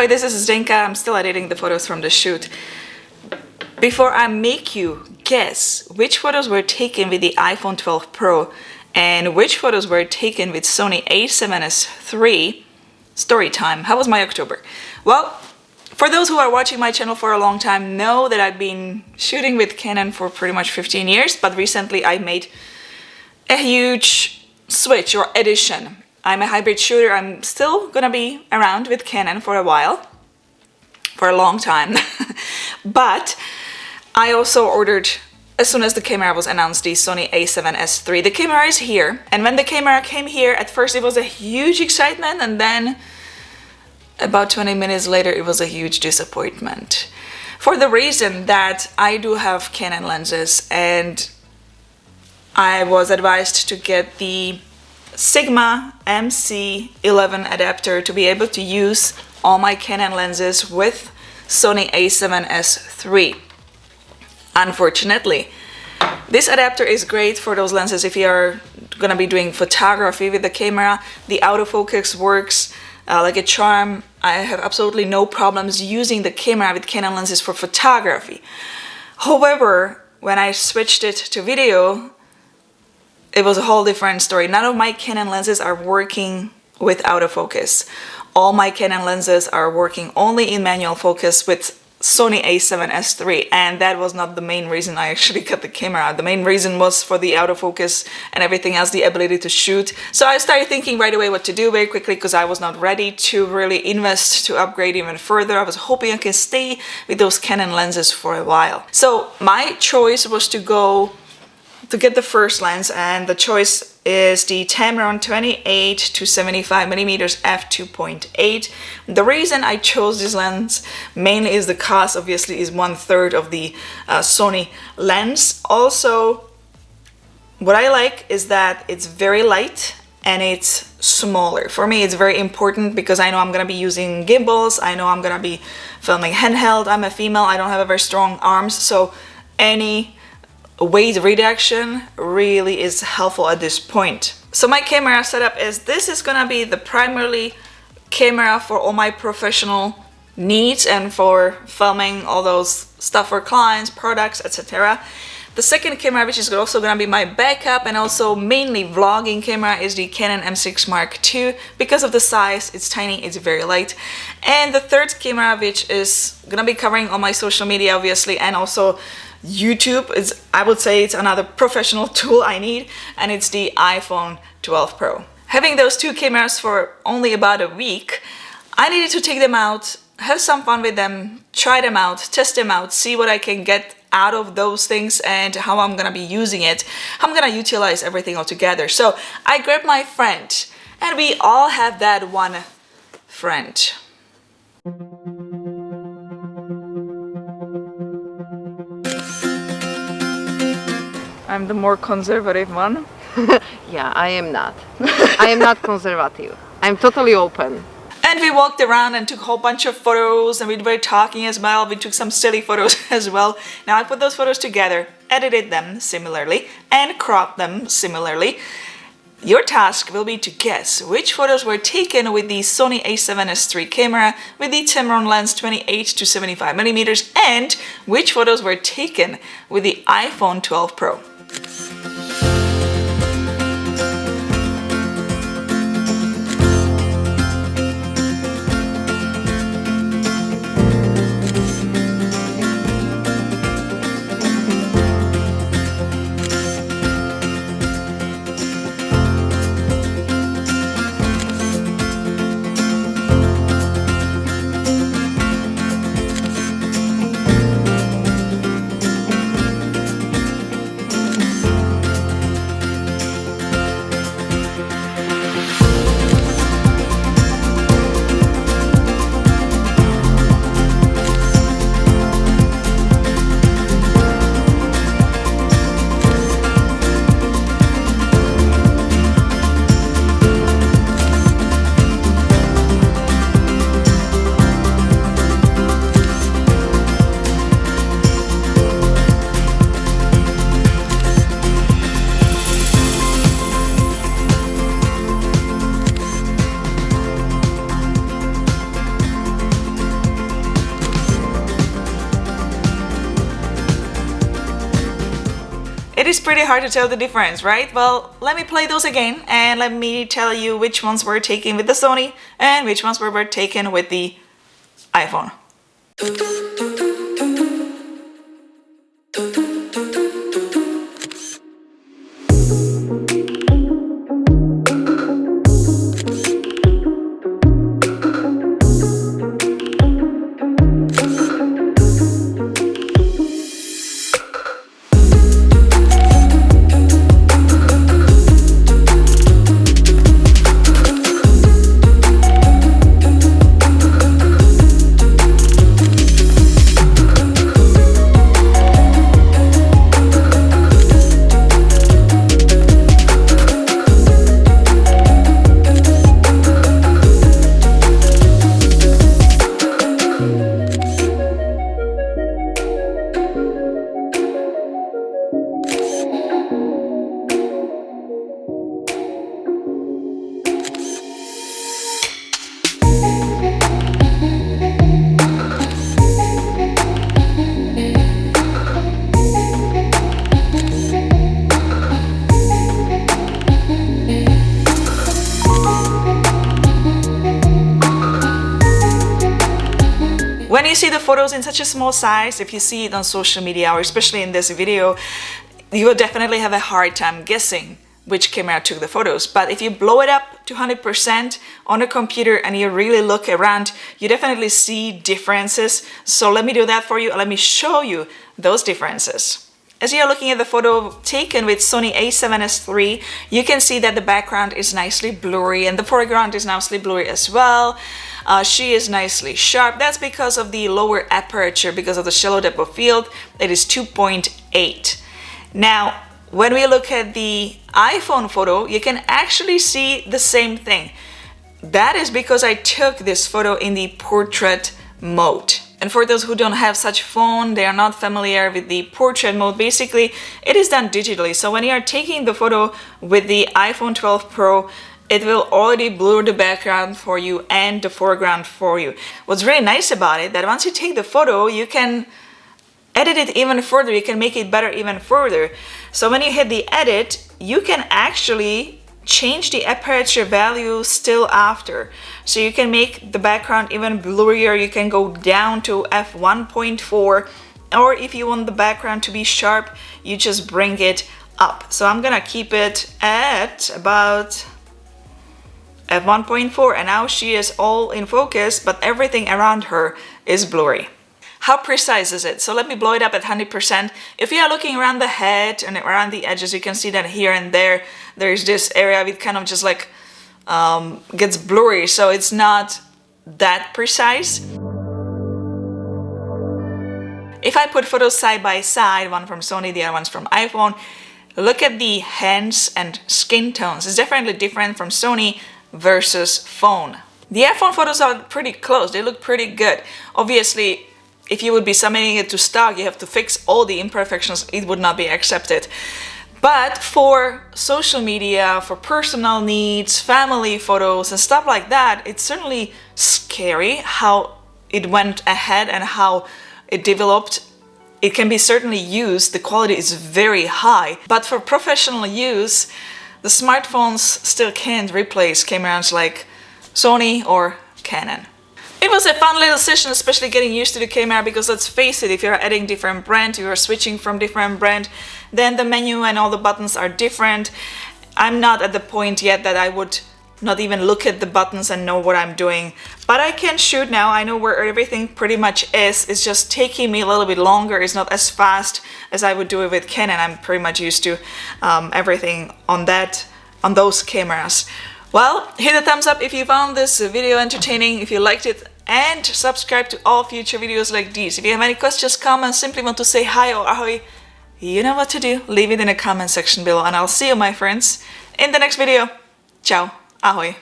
Hi, this is Zdenka. I'm still editing the photos from the shoot. Before I make you guess which photos were taken with the iPhone 12 Pro and which photos were taken with Sony a7S III, story time. How was my October? Well, for those who are watching my channel for a long time know that I've been shooting with Canon for pretty much 15 years, but recently I made a huge switch or addition. I'm a hybrid shooter. I'm still gonna be around with Canon for a while, for a long time. But I also ordered, as soon as the camera was announced, the Sony a7S III. The camera is here, and when the camera came here, at first it was a huge excitement, and then about 20 minutes later it was a huge disappointment. For the reason that I do have Canon lenses, and I was advised to get the Sigma MC11 adapter to be able to use all my Canon lenses with Sony a7S III. Unfortunately, this adapter is great for those lenses if you are gonna be doing photography with the camera. The autofocus works like a charm. I have absolutely no problems using the camera with Canon lenses for photography. However, when I switched it to video, it was a whole different story. None of my Canon lenses are working with autofocus. All my Canon lenses are working only in manual focus with Sony a7S III, and that was not the main reason I actually got the camera. The main reason was for the autofocus and everything else, the ability to shoot. So I started thinking right away what to do very quickly, because I was not ready to really invest to upgrade even further. I was hoping I can stay with those Canon lenses for a while. So my choice was to get the first lens, and the choice is the Tamron 28 to 75mm f2.8. The reason I chose this lens mainly is the cost. Obviously is 1/3 of the Sony lens. Also, what I like is that it's very light and it's smaller. For me it's very important because I know I'm gonna be using gimbals, I know I'm gonna be filming handheld. I'm a female, I don't have a very strong arms, so any weight reduction really is helpful at this point. So my camera setup is, this is gonna be the primarily camera for all my professional needs and for filming all those stuff for clients, products, etc. The second camera, which is also gonna be my backup and also mainly vlogging camera, is the Canon M6 Mark II. Because of the size, it's tiny, it's very light. And the third camera, which is gonna be covering all my social media obviously, and also YouTube, is, I would say, it's another professional tool I need, and it's the iPhone 12 Pro. Having those two cameras for only about a week, I needed to take them out, have some fun with them, try them out, test them out, see what I can get out of those things and how I'm gonna be using it. I'm gonna utilize everything all together. So I grabbed my friend, and we all have that one friend. I'm the more conservative one. Yeah, I am not. I am not conservative. I'm totally open. And we walked around and took a whole bunch of photos, and we were talking as well. We took some silly photos as well. Now I put those photos together, edited them similarly, and cropped them similarly. Your task will be to guess which photos were taken with the Sony a7S III camera with the Tamron lens 28 to 75mm, and which photos were taken with the iPhone 12 Pro. pretty hard to tell the difference, right? Well, let me play those again and let me tell you which ones were taken with the Sony and which ones were taken with the iPhone. When you see the photos in such a small size, if you see it on social media or especially in this video, you will definitely have a hard time guessing which camera took the photos. But if you blow it up to 100% on a computer and you really look around, you definitely see differences. So let me do that for you and let me show you those differences. As you're looking at the photo taken with Sony a7S III, you can see that the background is nicely blurry and the foreground is nicely blurry as well. She is nicely sharp. That's because of the lower aperture, because of the shallow depth of field. It is 2.8. Now, when we look at the iPhone photo, you can actually see the same thing. That is because I took this photo in the portrait mode. And for those who don't have such phone, they are not familiar with the portrait mode, basically it is done digitally. So when you are taking the photo with the iPhone 12 Pro, it will already blur the background for you and the foreground for you. What's really nice about it, that once you take the photo, you can edit it even further, you can make it better even further. So when you hit the edit, you can actually change the aperture value still after. So you can make the background even blurrier, you can go down to f1.4, or if you want the background to be sharp, you just bring it up. So I'm gonna keep it at about f1.4, and now she is all in focus, but everything around her is blurry. How precise is it? So let me blow it up at 100%. If you are looking around the head and around the edges, you can see that here and there, there's this area with kind of just like gets blurry, so it's not that precise. If I put photos side by side, one from Sony, the other one's from iPhone, look at the hands and skin tones. It's definitely different from Sony versus phone. The iPhone photos are pretty close, they look pretty good. Obviously, if you would be submitting it to stock, you have to fix all the imperfections, it would not be accepted. But for social media, for personal needs, family photos and stuff like that, it's certainly scary how it went ahead and how it developed. It can be certainly used, the quality is very high, but for professional use, the smartphones still can't replace cameras like Sony or Canon. It was a fun little session, especially getting used to the camera, because let's face it, if you're adding different brand, you are switching from different brand, then the menu and all the buttons are different. I'm not at the point yet that I would not even look at the buttons and know what I'm doing, but I can shoot now. I know where everything pretty much is. It's just taking me a little bit longer. It's not as fast as I would do it with Canon. I'm pretty much used to everything on those cameras. Well, hit the thumbs up if you found this video entertaining, if you liked it, and subscribe to all future videos like these. If you have any questions, comments, simply want to say hi or ahoy, you know what to do. Leave it in the comment section below, and I'll see you, my friends, in the next video. Ciao, ahoy.